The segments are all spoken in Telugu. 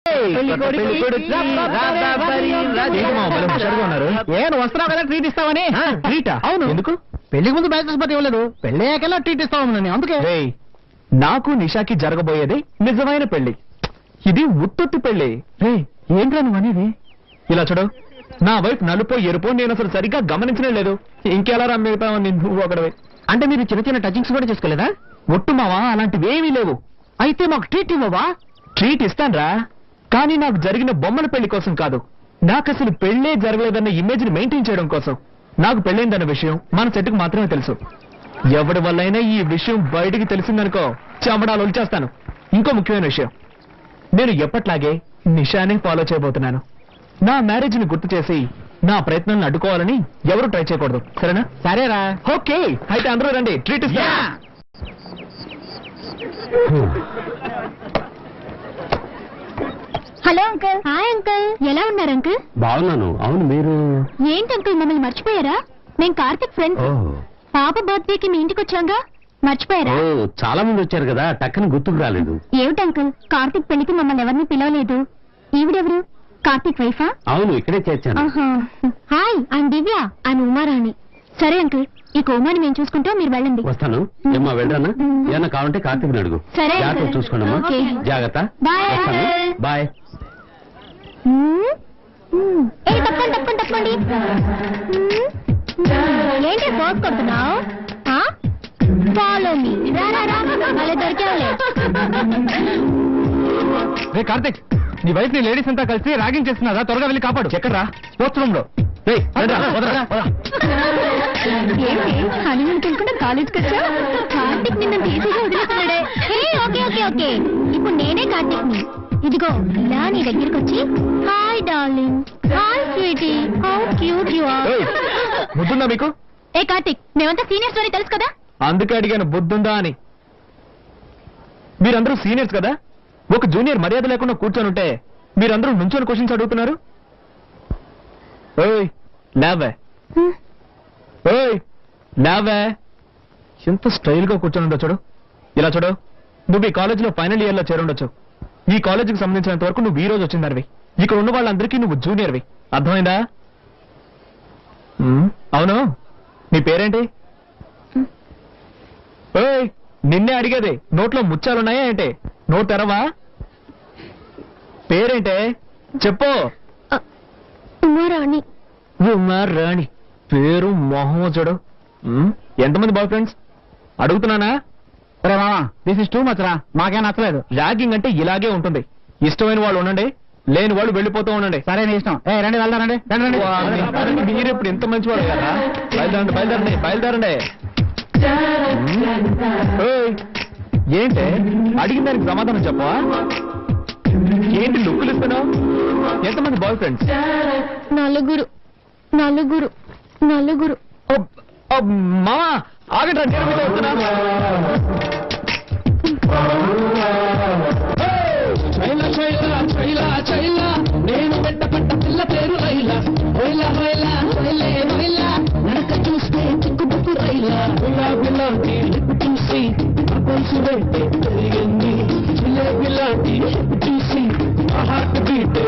నేను వస్తున్నావు కదా ట్రీట్ ఇస్తావని. ట్రీటా? అవును. ఎందుకు? పెళ్లికి ముందు బ్యాచెస్ పట్టి ఇవ్వలేదు, పెళ్లి అయ్యాకల్లా ట్రీట్ ఇస్తామని. అందుకే నాకు నిషాకి జరగబోయేది నిజమైన పెళ్లి. ఇది ఉత్తుత్తి పెళ్లి. రే ఏంట్రా నువ్వు అనేది? ఇలా చూడు, నా వైఫ్ నలుపో ఎరుపో నేను అసలు సరిగ్గా గమనించనే లేదు. ఇంకెలా రమ్మితావని నువ్వు ఒకడవే. అంటే మీరు చిన్న చిన్న టచింగ్స్ కూడా చేసుకోలేదా? ఒట్టు మావా, అలాంటివి ఏమీ లేవు. అయితే మాకు ట్రీట్ ఇవ్వవా? ట్రీట్ ఇస్తాన్రా, కానీ నాకు జరిగిన బొమ్మల పెళ్లి కోసం కాదు. నాకు అసలు పెళ్లే జరగలేదన్న ఇమేజ్ ని మెయింటైన్ చేయడం కోసం. నాకు పెళ్ళైందన్న విషయం మన చెట్టుకు మాత్రమే తెలుసు. ఎవడి వల్లైనా ఈ విషయం బయటికి తెలిసిందనుకో చెమడాలు ఒలిచేస్తాను. ఇంకో ముఖ్యమైన విషయం, నేను ఎప్పట్లాగే నిషాని ఫాలో చేయబోతున్నాను. నా మ్యారేజ్ ని గుర్తు చేసి నా ప్రయత్నాలను అడ్డుకోవాలని ఎవరు ట్రై చేయకూడదు. సరేనా? సరేరా. ఓకే, అయితే అందరూ రండి, ట్రీట్ ఇస్తా. Hello uncle. హాయ్ అంకుల్, ఎలా ఉన్నారు అంకుల్? బాగున్నాను. అవును, మీరు ఏంటి అంకుల్ మమ్మల్ని మర్చిపోయారా? నేను కార్తిక్ ఫ్రెండ్స్. పాప బర్త్డేకి మీ ఇంటికి వచ్చాగా, మర్చిపోయారా? చాలా మంది వచ్చారు కదా, టక్కని గుర్తుకు రాలేదు. ఏమిటి అంకుల్, కార్తిక్ పెళ్లికి మమ్మల్ని ఎవరిని పిలవలేదు. ఈవిడెవరు? కార్తిక్ వైఫా? అవును, ఇక్కడే చేర్చాను. Hi, I'm Divya. I'm Uma Rani. సరే అంకుల్, ఈ కోమాని మేము చూసుకుంటాం, మీరు వెళ్ళండి. వస్తాను. ఏమ్మా వెళ్ళరానా? ఏమన్నా కావాలంటే కార్తిక్ అడుగు. సరే, జాగ్రత్త చూసుకోండమ్మా. జాగ్రత్త. బాయ్. బాయ్. తప్పండి. ఏంటి ఫోర్స్ కొడుతున్నావు? Follow me. అలా దొరికేవాలే. రే కార్తిక్, నీ వైఫ్ ని లేడీస్ అంతా కలిసి ర్యాగింగ్ చేస్తున్నారా? త్వరగా వెళ్ళి కాపాడు. ఎక్కడ్రా? స్పోర్ట్స్ రూమ్ లో. హనీమూన్ తినకుండా కాలేజ్కి వచ్చా? కార్తిక్ నిన్న ఈజీగా వదిలేస్తున్నాడే. ఓకే ఓకే ఓకే, ఇప్పుడు నేనే కార్తిక్ ని. ఇదిగో ఇలా నీ దగ్గరికి వచ్చి, hi darling, hi sweetie, how cute you are. బుద్ధుందా మీకు? ఏ కార్తిక్, మేమంతా సీనియర్స్ అని తెలుసు కదా. అందుకే అడిగాను బుద్ధుందా అని. మీరందరూ సీనియర్స్ కదా, ఒక జూనియర్ మర్యాద లేకుండా కూర్చొని ఉంటే మీరందరూ నుంచొని క్వశ్చన్స్ అడుగుతున్నారు. ఓయ్ లేవే, ఓయ్ లేవే. ఎంత స్టైల్ గా కూర్చొని ఉండొచ్చు చూడు. ఇలా చూడు, నువ్వు ఈ కాలేజీలో ఫైనల్ ఇయర్ లో చేరుండొచ్చు. ఈ కాలేజీకి సంబంధించినంత వరకు నువ్వు ఈ రోజు వచ్చిందనివి. ఇక్కడ ఉన్న వాళ్ళందరికీ నువ్వు జూనియర్వి. అర్థమైందా? అవును, నీ పేరేంటి? ఓయ్ నిన్నే అడిగేది. నోట్లో ముచ్చాలున్నాయా ఏంటి? నోట్ తెరవా? పేరేంటే చెప్పు. ఉమారాణి. ఉమారాణి పేరు మొహమ్మచుడు. ఎంతమంది బాయ్ ఫ్రెండ్స్ అడుగుతున్నానా? రే మామా, దిస్ ఇస్ టూ మచ్ రా, మాకేం నచ్చలేదు. ర్యాగింగ్ అంటే ఇలాగే ఉంటుంది. ఇష్టమైన వాళ్ళు ఉండండి, లేని వాళ్ళు వెళ్ళిపోతూ ఉండండి. సరే నీ ఇష్టం. రండి వెళ్దారండి. మీరు ఇప్పుడు ఎంత మంచి వాళ్ళు కదా. బయలుదేరండి. ఏంటి అడిగిన దానికి సమాధానం చెప్పవా? ఏంటి లుక్కులు ఇస్తున్నావు? ఎంతమంది బాయ్ ఫ్రెండ్స్? నలుగురు. మామా ఆగండి, నేను మీతో వస్తున్నా. నేను పెట్ట పిల్ల పేరు రైలా. నడక చూస్తే చిక్కుబుక్కు రైలా. పిల్లాంటి చూసి పెరిగింది. పిల్లాంటి చూసి హార్ట్ బీట్.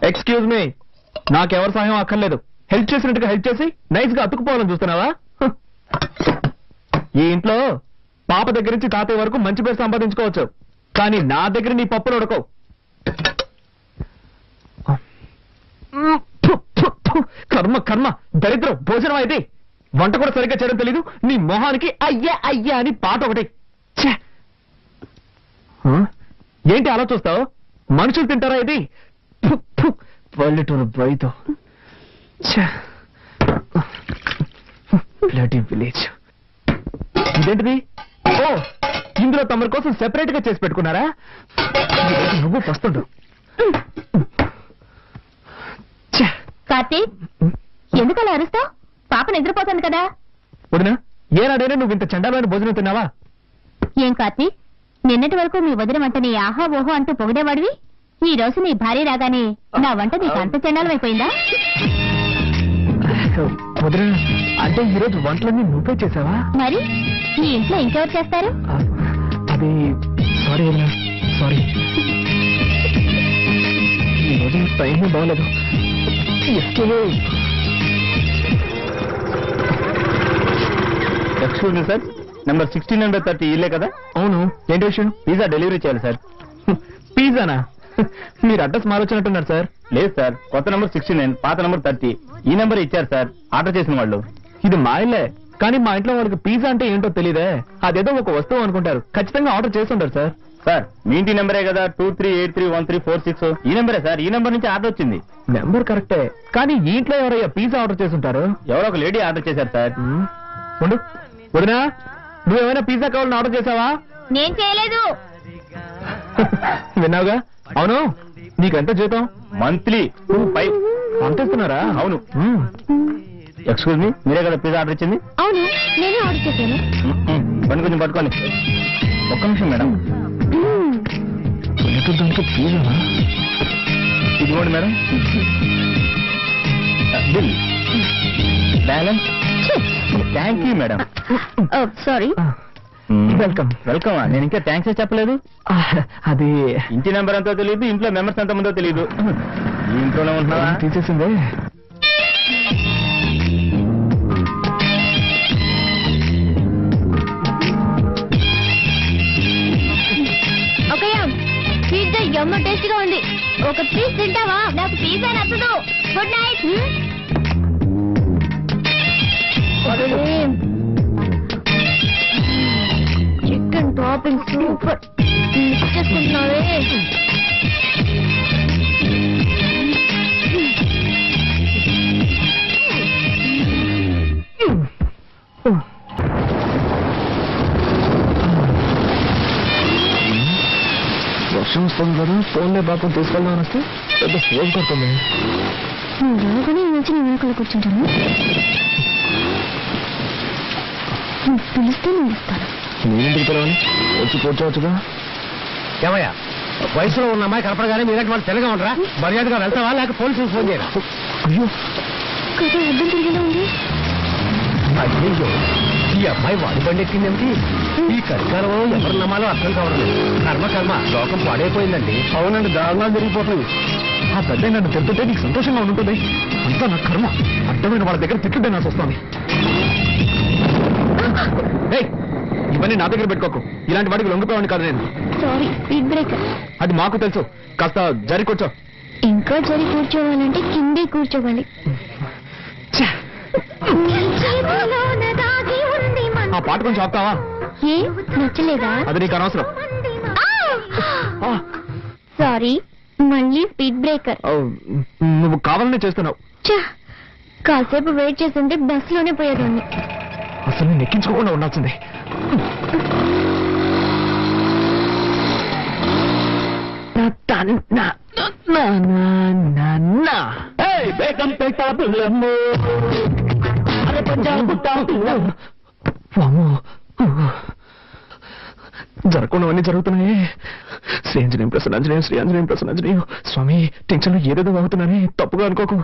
ఎక్స్క్యూజ్ మీ, నాకెవరి సహాయం అక్కర్లేదు. హెల్ప్ చేసినట్టుగా హెల్ప్ చేసి నైస్ గా అతుక్కుపోవాలని చూస్తున్నావా? ఈ ఇంట్లో పాప దగ్గర నుంచి తాతయ్య వరకు మంచి పేరు సంపాదించుకోవచ్చు, కానీ నా దగ్గర నీ పప్పులు ఉడకవు. కర్మ దరిద్రం. భోజనం అయితే వంట కూడా సరిగ్గా చేయడం తెలీదు. నీ మొహానికి అయ్యా అని పాట ఒకటి. ఏంటి అలా చూస్తావు? మనుషులు తింటారా ఇది? పల్లెటూరు బయట విలేజ్. ఇదేంటిది? ఓ, ఇందులో తమరి కోసం సెపరేట్ గా చేసి పెట్టుకున్నారా? నువ్వు వస్తుండు. కార్తీక్, ఎందుకు అలా అరుస్తావు? పాప నిద్రపోతుంది కదా. వదినా, ఏనాడైనా నువ్వు ఇంత చండాలమైన భోజనం తిన్నావా? ఏం కార్తీక్, నిన్నటి వరకు మీ వదిన వంటని ఆహా ఓహో అంటూ పొగిడేవాడివి, ఈ రోజు నీ భార్య రాగానే నా వంట నీకు అంత చండాలమైపోయిందా? వదిన, అంటే ఈరోజు వంటలన్నీ నువ్వే చేసావా? మరి ఈ ఇంట్లో ఇంకెవరు చేస్తారు? అది సారీ వదిన, సారీ. ఈరోజు టైం బాగలేదు. ఎక్స్క్యూజ్ మీ సార్, నెంబర్ 1630 ఇల్లే కదా? అవును, ఏంటి విషయం? పిజ్జా డెలివరీ చేయాలి సార్. పిజ్జానా? మీరు అడ్రస్ మారొచ్చినట్టున్నారు సార్. లేదు సార్, కొత్త నెంబర్ 69, పాత నెంబర్ 30. ఈ నెంబర్ ఇచ్చారు సార్ ఆర్డర్ చేసిన వాళ్ళు. ఇది మా ఇల్లే, కానీ మా ఇంట్లో వాళ్ళకి పిజ్జా అంటే ఏంటో తెలియదే. అదేదో ఒక వస్తువు అనుకుంటారు. ఖచ్చితంగా ఆర్డర్ చేస్తుంటారు సార్. సార్ మీ ఇంటి నెంబరే కదా 23831346. ఈ నెంబరే సార్, ఈ నెంబర్ నుంచి ఆర్డర్ వచ్చింది. నెంబర్ కరెక్టే, కానీ ఈ ఇంట్లో ఎవరయ్యా పిజ్జా ఆర్డర్ చేస్తుంటారు? ఎవరో ఒక లేడీ ఆర్డర్ చేశారు సార్. ఉండు వదినా, నువ్వేమైనా పిజ్జా కావాలని ఆర్డర్ చేసావా? నేను చేయలేదు. విన్నావుగా. అవును, నీకెంత జీతం? మంత్లీ 25. అంతేస్తున్నారా? అవును. ఎక్స్క్యూజ్ మీ, మీరే కదా పిజ్జా ఆర్డర్ ఇచ్చింది? అవును, నేనే ఆర్డర్ చేశాను. బండి కొంచెం పట్టుకోండి. ఒక్క నిమిషం మేడం. పిజ్జానా? ఇదిగోండి madam bill. Balance. Thank you madam. Sorry. Welcome. Welcome. నేను ఇంకా థ్యాంక్స్ చెప్పలేదు. అది ఇంటి నెంబర్ ఎంతో తెలియదు, ఇంట్లో మెంబర్స్ ఎంత ముందో తెలియదు. ఈ ఇంట్లోనే ఉంటున్నావా? తీసేసిందే. పిజ్జా ఎమ్మ టేస్ట్ గా ఉంది. ఒక పీస్ తింటావా? నాకు పిజ్జా నచ్చదు. Good night. Chicken topping super. Mix చేసుకుంటున్నావే. వర్షం వస్తుంది కదా, ఫోన్లే బాబు తీసుకెళ్దామని వస్తే పెద్ద ఫోన్ కొడుతుంది. రాగానే మంచి నేను వెనుకలు కూర్చుంటాను. పిలిస్తే నేను ఇస్తాను. నేనింటికి పిలవని వచ్చి కూర్చోవచ్చుగా. ఏమయ్యా, వయసులో ఉన్న అమ్మాయి కనపడగానే మీరంటే వాళ్ళు తెల్లగా ఉండరా? మర్యాదగా వెళ్తావా లేక పోలీసులకు ఫోన్ చేయరా? అయ్యో, కదా అర్థం తిరిగేలా ఉంది. అయ్యో, ఈ అమ్మాయి వాడి బండి ఎక్కిందేమిటి? ఈ కలికాలంలో ఎవరు నమ్మాలో అర్థం కావడం లేదు. కర్మ లోకం పాడైపోయిందండి. అవునండి, దారుణాలు జరిగిపోతుంది. ఆ పెద్ద నన్ను తిరుగుతుంటే నీకు సంతోషంగా ఉంటుంది. అంతా నా కర్మ. అడ్డమైన వాళ్ళ దగ్గర తిట్టుంటే నాకు వస్తుంది. ఇవన్నీ నా దగ్గర పెట్టుకోకు. ఇలాంటి వాటికి లొంగిపోయాను కాదు నేను. Sorry, speed breaker. అది మాకు తెలుసు. కాస్త జరి కూర్చో. ఇంకా జరి కూర్చోవాలంటే కిందే కూర్చోవాలి. ఆ పాట కొంచెం ఆపుతావా? ఏ నచ్చలేదా? అది నీకు అనవసరం. సారీ, మళ్ళీ స్పీడ్ బ్రేకర్. నువ్వు కావాలనే చేస్తున్నావు. కాసేపు వెయిట్ చేస్తుంటే బస్ లోనే పోయేదాన్ని. అసలు నేను ఎక్కించుకోకుండా ఉండాల్సిందే. జరగకుండావన్నీ జరుగుతున్నాయి. శ్రీ ఆంజనేయం ప్రసన్నాంజనేయం, శ్రీ ఆంజనేయం ప్రసన్నాంజనేయం. స్వామి, టెన్షన్ లో ఏదేదో అవుతున్నానే, తప్పుగా అనుకోకు.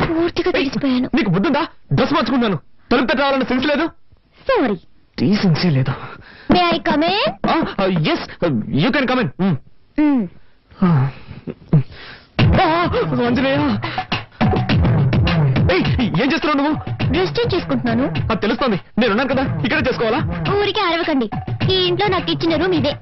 పూర్తిగా తెలిసిపోయాను. నీకు బుద్ధుందా? డ్రెస్ మార్చుకున్నాను. తలుపు రావాలన్న సెన్స్ లేదు. సారీ, డీసెన్సీ లేదు. May I come in? Yes, you can come in. Anjaneya, ఏం చేస్తున్నావు నువ్వు? డ్రెస్ చేంజ్ చేసుకుంటున్నాను. అది తెలుస్తోంది. నేనున్నాను కదా, ఇక్కడే చేసుకోవాలా? ఊరికే అరవకండి. ఈ ఇంట్లో నాకు ఇచ్చిన రూమ్ ఇదే.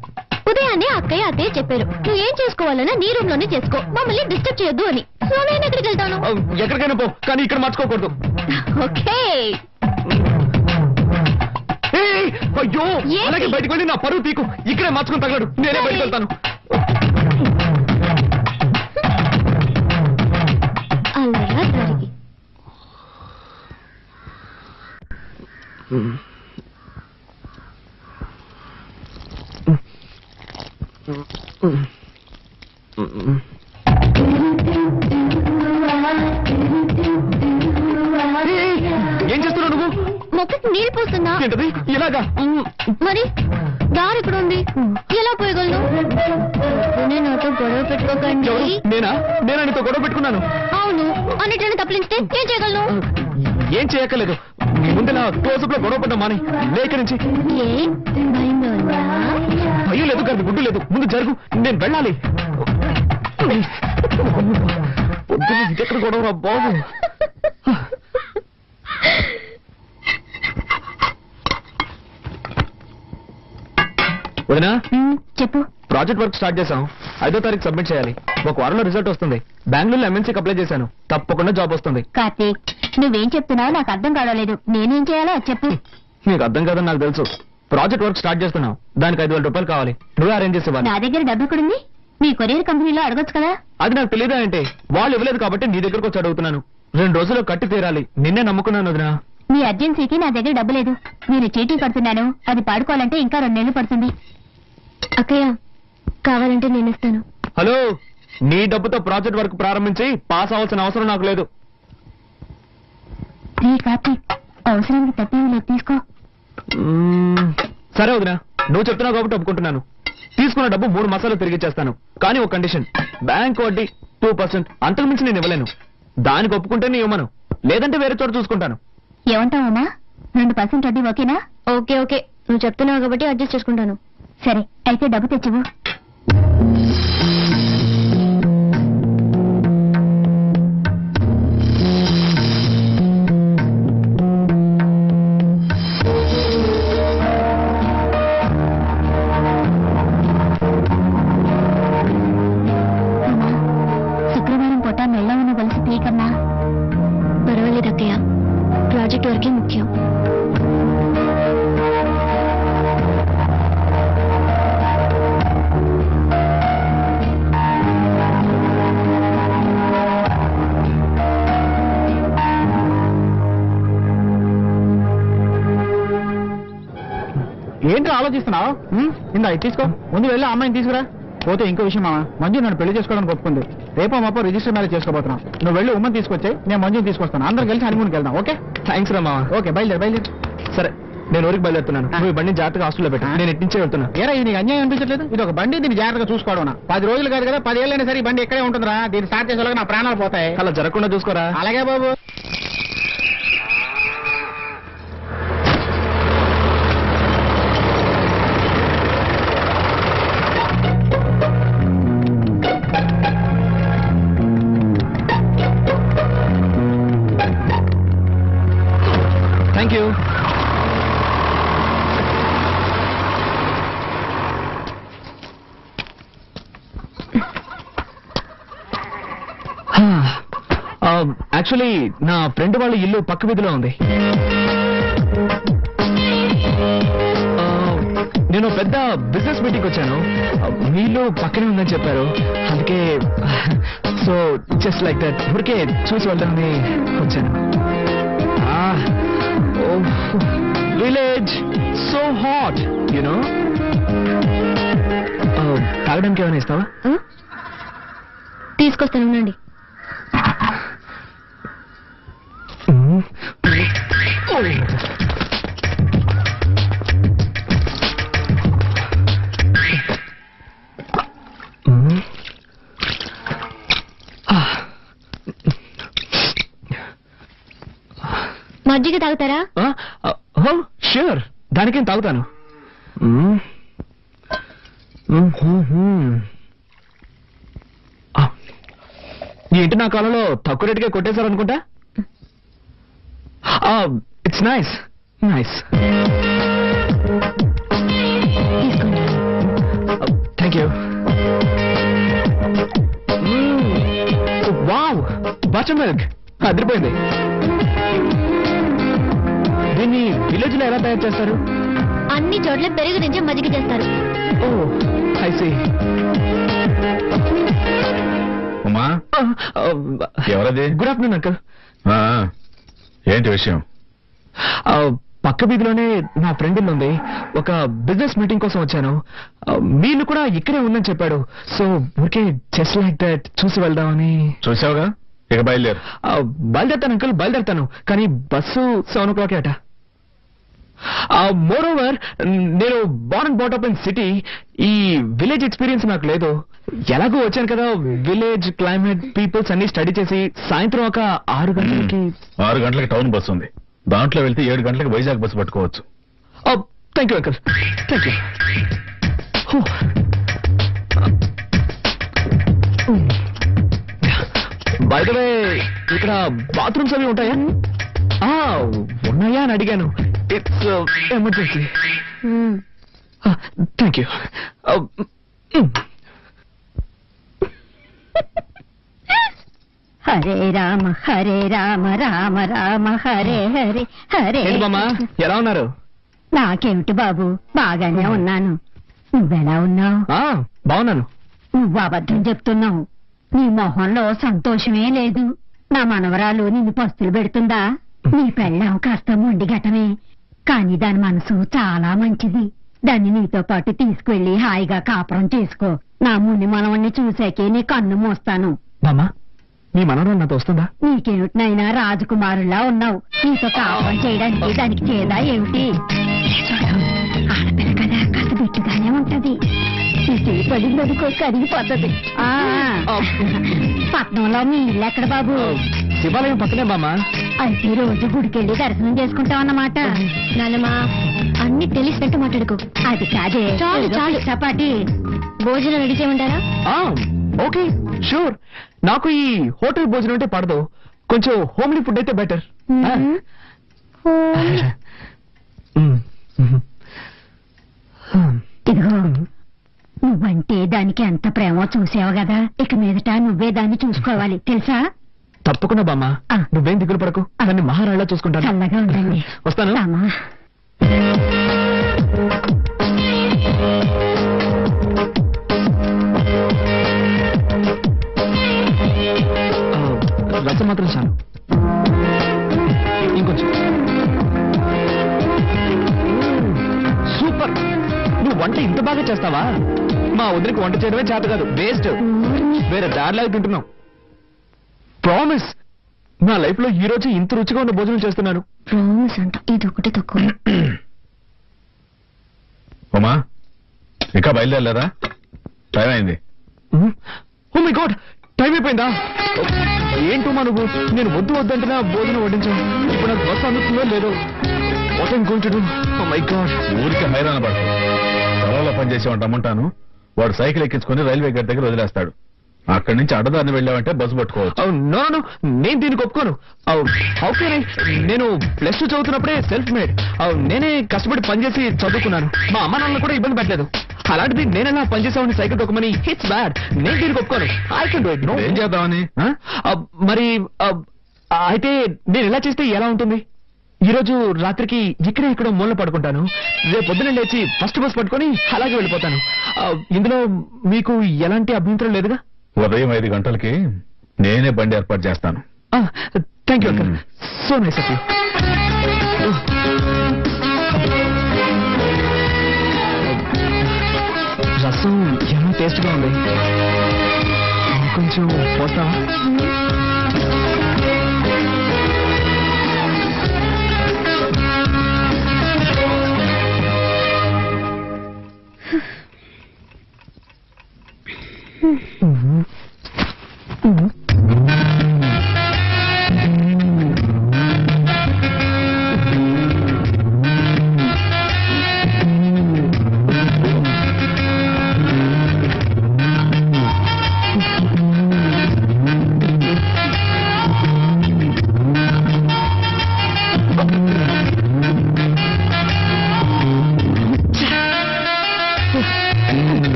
ఉదయాన్నే అక్కయ్య అత్తయ్య చెప్పారు, నువ్వు ఏం చేసుకోవాలన్నా నీ రూమ్ లోనే చేసుకో, మమ్మల్ని డిస్టర్బ్ చేయొద్దు అని. సో నేను ఎక్కడికి వెళ్తాను? ఎక్కడికైనా పో, కానీ ఇక్కడ మార్చుకోకూడదు. ఓకే. అయ్యో, అలాగే బయటకు వెళ్ళి నా పరువు తీకు. ఇక్కడే మార్చుకుని తగలడు. నేనే బయటకు వెళ్తాను. అలా జరిగి మొక్కకి నీళ్ళు పోస్తున్నా. ఏంటది ఇలాగా? మరి దారి ఇక్కడ ఉంది, ఎలా పోయగలను? నేను నాతో గొడవ పెట్టుకోకండి. నేనా నీతో గొడవ పెట్టుకున్నాను? అవును, అన్నిటిని తప్పించితే ఏం చేయగలను? ఏం చేయక్కర్లేదు, ముందులా క్లోజప్ లో గొడవ పడ్డా మాని లేక నుంచి. ఏ భయంగా ఉందా? భయం లేదు కాదు, గుడ్డు లేదు, ముందు జరుగు, నేను వెళ్ళాలి. ఎక్కడ గొడవ బాబు? వదినా, చెప్పు. ప్రాజెక్ట్ వర్క్ స్టార్ట్ చేశాం, 5వ తారీఖు సబ్మిట్ చేయాలి. ఒక వారంలో రిజల్ట్ వస్తుంది. బెంగళూరులో ఎంఎన్సీకి అప్లై చేశాను, తప్పకుండా జాబ్ వస్తుంది. కార్తీక్, నువ్వేం చెప్తున్నావు నాకు అర్థం కావలేదు. నేనేం చేయాలో చెప్పు. నీకు అర్థం కాదని నాకు తెలుసు. ప్రాజెక్ట్ వర్క్ స్టార్ట్ చేస్తున్నావు, దానికి 5,000 రూపాయలు కావాలి. నువ్వే అరేంజ్ చేసేవాళ్ళు. నా దగ్గర డబ్బు ఎక్కడుంది? మీ కొరియర్ కంపెనీలో అడగొచ్చు కదా. అది నాకు తెలియదా అంటే? వాళ్ళు ఇవ్వలేదు కాబట్టి నీ దగ్గరకు వచ్చి అడుగుతున్నాను. 2 రోజుల్లో కట్టి తీరాలి, నిన్నే నమ్ముకున్నాను వదినా. మీ అర్జెన్సీకి నా దగ్గర డబ్బు లేదు. నేను చీటీ కడుతున్నాను, అది పాడుకోవాలంటే ఇంకా 2 నెలలు పడుతుంది. అక్కయ్య, కావాలంటే నేను ఇస్తాను. హలో, నీ డబ్బుతో ప్రాజెక్ట్ వర్క్ ప్రారంభించి పాస్ అవ్వాల్సిన అవసరం నాకు లేదు. కార్తీక్, అవసరానికి తప్పేమి లేదు, తీసుకో. సరే వదినా, నువ్వు చెప్తున్నావు కాబట్టి ఒప్పుకుంటున్నాను. తీసుకున్న డబ్బు 3 మాసాలు తిరిగి చేస్తాను, కానీ ఒక కండిషన్. బ్యాంక్ వడ్డీ 2%, అంతకు మించి నేను ఇవ్వలేను. దానికి ఒప్పుకుంటే నీ ఇవ్వను, లేదంటే వేరే చోట చూసుకుంటాను. ఏమంటావమ్మా? 2% వడ్డీ ఓకేనా? ఓకే ఓకే, నువ్వు చెప్తున్నావు కాబట్టి అడ్జస్ట్ చేసుకుంటాను. సరే, అయితే డబ్బు తెచ్చివు. శుక్రవారం పూట మెల్లవన్న కలిసి తీయకమ్మా. పర్వాలేదు అక్కయ్య, ప్రాజెక్ట్ వరకే ముఖ్యం. ఏంటి ఆలోచిస్తున్నావు? ఇందా ఇది తీసుకో, ముందు వెళ్ళి అమ్మాయిని తీసుకురా. పోతే ఇంకో విషయం మామ, మంజు నన్ను పెళ్లి చేసుకోవడానికి ఒప్పుకుంది. రేపో మాపో రిజిస్టర్ మ్యారేజ్ చేసుకోబోతున్నాం. నువ్వు వెళ్ళి ఉమ్మని తీసుకొచ్చాయి, నేను మంజుని తీసుకొస్తాను. అందరం కలిసి హనీమూన్కి వెళ్దాం. ఓకే? థ్యాంక్స్ రా మామ. ఓకే, బయలుదేరు. సరే, నేను ఊరికి బయలుదేరుతున్నాను. నువ్వు ఈ బండిని జాగ్రత్తగా హాస్టల్లో పెట్టు, నేను ఇట్టించే వెళ్తున్నా. ఏరా, ఇది నీకు అన్యాయం అనిపించట్లేదు? ఇది ఒక బండి, దీన్ని జాగ్రత్తగా చూసుకోవడం. 10 రోజులు కాదు కదా, 10 ఏళ్ళైనా సరే ఈ బండి ఎక్కడే ఉంటుందిరా. దీన్ని స్టార్ట్ చేసేలాగా నా ప్రాణాలు పోతాయి. అలా జరగకుండా చూసుకోరా. అలాగే బాబు. Thank you. యాక్చువల్లీ నా ఫ్రెండ్ వాళ్ళ ఇల్లు పక్క వీధిలో ఉంది. నేను పెద్ద బిజినెస్ మీటింగ్ వచ్చాను, మీ ఇల్లు పక్కనే ఉందని చెప్పారు. అందుకే సో జస్ట్ లైక్ దట్ ఊరికే చూసి వెళ్దామని వచ్చాను. Village so hot, you know. తాగడానికి ఏమైనా ఇస్తావా? తీసుకొస్తాను, ఉండండి. మజ్జిగ తాగుతారా? ష్యూర్, దానికేం తాగుతాను. ఏంటి నా కాలంలో తక్కువ రేటుగా కొట్టేశారు అనుకుంటా. It's nice nice. Thank you. Wow, butter milk అదిరిపోయింది. దీన్ని విలేజ్ లో ఎలా తయారు చేస్తారు? అన్ని చోట్ల పెరుగు నుంచి మజ్జిగ చేస్తారు. ఓ, ఐ సీ. ఉమా, ఎవరది? Good afternoon uncle. ఏంటి విషయం? పక్క వీధిలోనే నా ఫ్రెండ్ ఇల్లు ఉంది. ఒక బిజినెస్ మీటింగ్ కోసం వచ్చాను. మీరు కూడా ఇక్కడే ఉందని చెప్పాడు. సో ఊరికే జస్ట్ లైక్ దట్ చూసి వెళ్దామని. చూసావుగా, ఇక బయలుదేరు. బయలుదేరుతాను అంకుల్, బయలుదేరుతాను. కానీ బస్సు 7 o'clock అట. మోర్ ఓవర్ నేను born and bought up in city. ఈ విలేజ్ ఎక్స్పీరియన్స్ నాకు లేదు. ఎలాగో వచ్చాను కదా, విలేజ్ క్లైమేట్ పీపుల్స్ అన్ని స్టడీ చేసి సాయంత్రం ఒక 6 గంటలకి 6 గంటలకి టౌన్ బస్సు ఉంది, దాంట్లో వెళ్తే 7 గంటలకి వైజాగ్ బస్సు పట్టుకోవచ్చు. Thank you uncle, thank you. By the way, ఇక్కడ బాత్రూమ్స్ అవి ఉంటాయా? ఉన్నాయా అని అడిగాను. It's emergency. Thank you. Hare Rama Rama Rama Hare Hare Hare. ఏంటి బామ్మ, ఎలా ఉన్నారు? నాకేమిటి బాబు, బాగానే ఉన్నాను. నువ్వెలా ఉన్నావు? బాగున్నాను. నువ్వు అబద్ధం చెప్తున్నావు. నీ మొహంలో సంతోషమే లేదు. నా మనవరాలు నిన్ను పస్తులు పెడుతుందా? నీ పెళ్ళాం కాస్త మొండి ఘటమే, కానీ దాని మనసు చాలా మంచిది. దాన్ని నీతో పాటు తీసుకువెళ్లి హాయిగా కాపురం చేసుకో. నా ముని మనవణ్ణి చూసాకే నీ కన్ను మోస్తాను. బామ్మ, నీ మనవరాలు నాతో వస్తుందా? నీకేమిటినైనా రాజకుమారులా ఉన్నావు. నీతో కాపురం చేయడానికి దానికి చేదా ఏమిటి? ఆడపిల్ల కదా, కాస్త బిట్టుగానే ఉంటది. పడిందనుకో కరిగిపోతుంది. పట్నంలో మీ ఇల్లు ఎక్కడ బాబు? శివాలయం పక్కనే బామ్మ. అయితే రోజు గుడికెళ్ళి దర్శనం చేసుకుంటాం అన్నమాట. నానమ్మా, అన్ని తెలిసినట్టు మాట్లాడుకో. అది కాదే, చాలు చాలు చపాటి. భోజనం రెడీ చేయమంటారా? Okay, sure. నాకు ఈ హోటల్ భోజనం అంటే పడదు, కొంచెం హోమ్లీ ఫుడ్ అయితే బెటర్. ఇదిగో, నువ్వంటే దానికి ఎంత ప్రేమో చూసావు కదా, ఇక మీదట నువ్వే దాన్ని చూసుకోవాలి, తెలుసా? తప్పకుండా బామ్మ, నువ్వేం దిగులు పడకు, దాన్ని మహారాణిలా చూసుకుంటాను. చల్లగా ఉండండి. వస్తాను. రసం మాత్రం చాలు, ఇంకొంచెం. సూపర్, నువ్వు వంట ఇంత బాగా చేస్తావా? మా వదిలికి వంట చేయడమే చేత కాదు, వేస్ట్. వేరే దారిలాగా తింటున్నావు. ప్రామిస్, నా లైఫ్ లో ఈ రోజు ఇంత రుచిగా ఉన్న భోజనం చేస్తున్నాను. ప్రామిస్ అంట, ఇది ఒకటి తక్కువ. ఉమా, ఇంకా బయలుదేరలేదా? టైం అయింది. ఓ మై గాడ్, టైం అయిపోయిందా? ఏంటమ్మా నువ్వు, నేను వద్దు వద్దంటున్నా భోజనం వడ్డించాను. ఇప్పుడు నాకు బస్సు అందుతుందో లేదో. What I'm going to do? Oh my god. ఊరికి హైరాణ పడతాడు. పొలంలో పనిచేసేవాడు రమ్మంటాను, వాడు సైకిల్ ఎక్కించుకుని రైల్వే గేట్ దగ్గర వదిలేస్తాడు. అక్కడి నుంచి అడ్డదారిని వెళ్ళామంటే బస్సు పట్టుకోవచ్చు. నో, నేను దీనికి ఒప్పుకోను. ఓకే, నేను +2 చదువుతున్నప్పుడే సెల్ఫ్ మేడ్. నేనే కష్టపడి పనిచేసి చదువుకున్నాను. మా అమ్మ నాన్న కూడా ఇబ్బంది పెట్టలేదు. అలాంటిది నేనెలా పనిచేసామని సైకిల్ తొక్కమని, ఇట్స్ బ్యాడ్. నేను దీనికి ఒప్పుకోను. I can do it. ఏం చేద్దామని? మరి అయితే నేను ఎలా చేస్తే ఎలా ఉంటుంది? ఈ రోజు రాత్రికి ఇక్కడే ఇక్కడ మూల పడుకుంటాను. రేపు పొద్దున లేచి ఫస్ట్ బస్ పట్టుకొని అలాగే వెళ్ళిపోతాను. ఇందులో మీకు ఎలాంటి అభ్యంతరం లేదుగా? ఉదయం 5 గంటలకి నేనే బండి ఏర్పాటు చేస్తాను. Thank you uncle, so nice of you. రసం ఏమో టేస్ట్ గా ఉంది, కొంచెం పోస్తావా?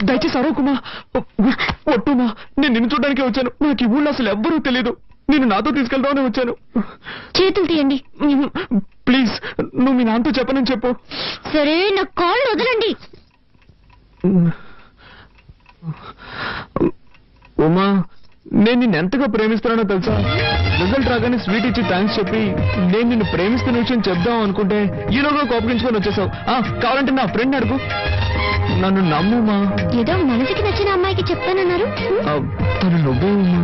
దయచేసి అరవకుమా, ఒట్టుమా. నేను నిన్ను చూడడానికి వచ్చాను. నాకు ఈ ఊళ్ళో అసలు ఎవ్వరూ తెలియదు. నేను నాతో తీసుకెళ్దామని వచ్చాను. చేతులు తీయండి. ప్లీజ్ నువ్వు మీ నాన్నతో చెప్పనని చెప్పు. సరే నా కాళ్ళు వదలండి. ఉమా, నేను నిన్ను ఎంతగా ప్రేమిస్తున్నానో తెలుసా? రిజల్ట్ రాగానే స్వీట్ ఇచ్చి థ్యాంక్స్ చెప్పి నేను నిన్ను ప్రేమిస్తున్న విషయం చెప్దాం అనుకుంటే ఈలోగా కోపగించుకొని వచ్చేసావు. కావాలంటే నా ఫ్రెండ్ అడుగు. నన్ను నమ్ముమా. ఏదో మనసుకి నచ్చిన అమ్మాయికి చెప్తానన్నారు. తను నువ్వే ఉమా.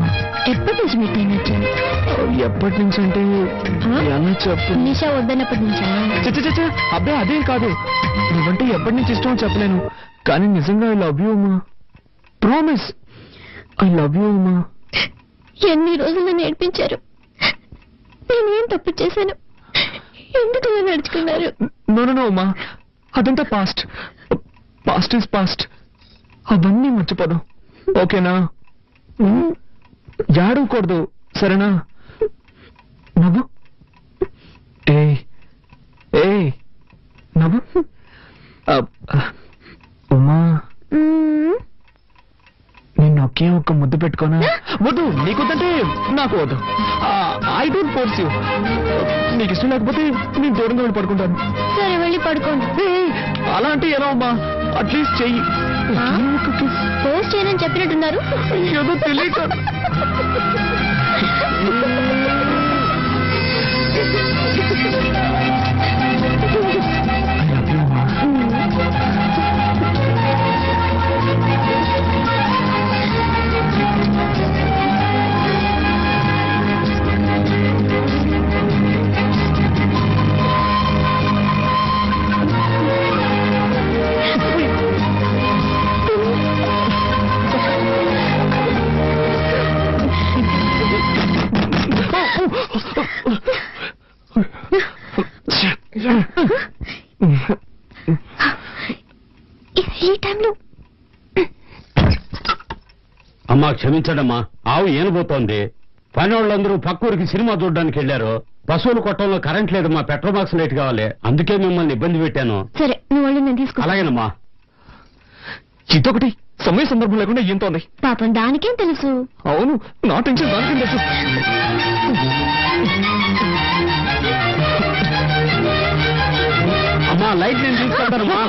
ఎప్పటి నుంచి మీకు నేను నచ్చాను? ఎప్పటి నుంచి అంటే ఎలా చెప్పు. నిషా వద్దన్నప్పటి నుంచా? చచ్చా అబ్బాయి అదేం కాదు. నువ్వంటే ఎప్పటి నుంచి ఇష్టమో చెప్పలేను, కానీ నిజంగా I love you Uma. Promise I love you Uma. ఎన్ని రోజులు నేర్పించారు. నేనేం తప్పు చేశాను? ఎందుకు ఇలా నడుచుకున్నారు? నో ఉమా, అదంతా పాస్ట్. Past is past. అవన్నీ మర్చిపోదాం, ఓకేనా? ఏడవకూడదు, సరేనా? నవ్వు. ఏ నవ్వు. ఉమా, నేను ఒకే ఒక్క ముద్దు పెట్టుకోనా? వద్దు, నీకొద్దంటే నాకు వద్దు. I don't force you. నీకు ఇష్టం లేకపోతే నేను దూరంగా వెళ్ళి పడుకుంటాను. సరే వెళ్ళి పడుకోండి. అలా అంటే ఎలా అమ్మా? అట్లీస్ట్ చెయ్యి. పోస్ట్ చేయనని చెప్పినట్టున్నారు. ఏదో తెలియక. ఈ టైంలో అమ్మా క్షమించడమ్మా, ఆవు ఏనబోతోంది. పనివాళ్ళందరూ పక్కూరికి సినిమా చూడడానికి వెళ్ళారు. పశువుల కొట్టంలో కరెంట్ లేదమ్మా, పెట్రోల్ బాక్స్ లైట్ కావాలి, అందుకే మిమ్మల్ని ఇబ్బంది పెట్టాను. సరే నువ్వు వాళ్ళు నేను తీసుకు. అలాగేనమ్మా. ఇదొకటి సమయ సందర్భం లేకుండా ఎంత ఉంది. పాపం దానికేం తెలుసు. అవును, నా టెన్షన్ దానికేం తెలుసు. అమ్మా లైట్ నేను తీసుకుంటానమ్మా.